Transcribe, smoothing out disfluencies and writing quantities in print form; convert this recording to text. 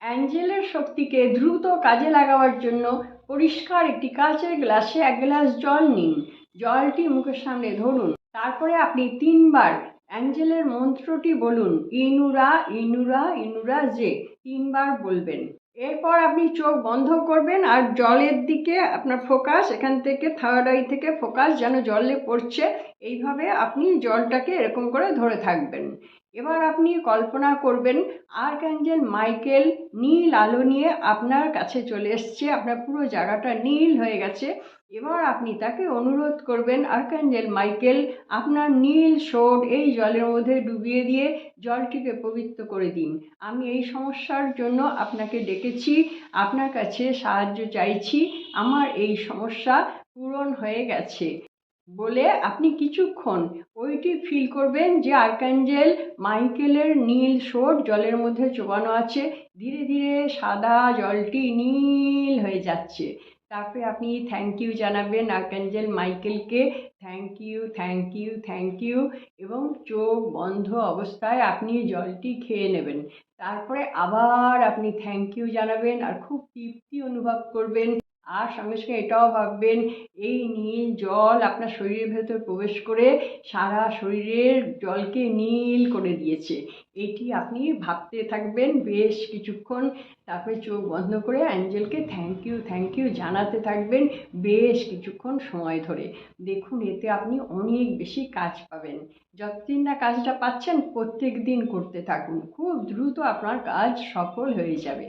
অ্যাঞ্জেলের শক্তিকে দ্রুত কাজে লাগাবার জন্য পরিষ্কার একটি কাচের গ্লাসে 1 গ্লাস জল নিন। জলটি মুখের সামনে ধরুন। তারপরে আপনি 3 বার অ্যাঞ্জেলের মন্ত্রটি বলুন, ইনুরা ইনুরা ইনুরা জে 3 বার বলবেন। এরপর আপনি চোখ বন্ধ করবেন আর জলের দিকে আপনার ফোকাস, এখান থেকে থার্ড আই থেকে ফোকাস যেন জলে পড়ছে, এইভাবে আপনি জলটাকে এরকম করে ধরে থাকবেন। এবার আপনি কল্পনা করবেন আর্কঅ্যাঞ্জেল মাইকেল নীল আলো নিয়ে আপনার কাছে চলে এসছে, আপনার পুরো জায়গাটা নীল হয়ে গেছে। এবার আপনি তাকে অনুরোধ করবেন, আর্কঅ্যাঞ্জেল মাইকেল আপনার নীল শোড এই জলের মধ্যে ডুবিয়ে দিয়ে জলটিকে পবিত্র করে দিন। আমি এই সমস্যার জন্য আপনাকে ডেকেছি, আপনার কাছে সাহায্য চাইছি, আমার এই সমস্যা পূরণ হয়ে গেছে বলে আপনি কিছুক্ষণ ওইটি ফিল করবেন যে আর্কঅ্যাঞ্জেল মাইকেলের নীল শোড জলের মধ্যে চোবানো আছে। ধীরে ধীরে সাদা জলটি নীল হয়ে যাচ্ছে। তারপরে আপনি থ্যাংক ইউ জানাবেন আর্কঅ্যাঞ্জেল মাইকেলকে, thank you thank you thank you, এবং চোখ বন্ধ অবস্থায় আপনি জলটি খেয়ে নেবেন। তারপরে আবার আপনি থ্যাংক ইউ জানাবেন আর খুব তৃপ্তি অনুভব করবেন। আর সঙ্গে সঙ্গে এটাও ভাববেন এই নীল জল আপনার শরীরের ভেতর প্রবেশ করে সারা শরীরের জলকে নীল করে দিয়েছে। এটি আপনি ভাবতে থাকবেন বেশ কিছুক্ষণ। তারপরে চোখ বন্ধ করে অ্যাঞ্জেলকে থ্যাংক ইউ জানাতে থাকবেন বেশ কিছুক্ষণ সময় ধরে। দেখুন এতে আপনি অনেক বেশি কাজ পাবেন। যতদিন না কাজটা পাচ্ছেন প্রত্যেক দিন করতে থাকুন, খুব দ্রুত আপনার কাজ সফল হয়ে যাবে।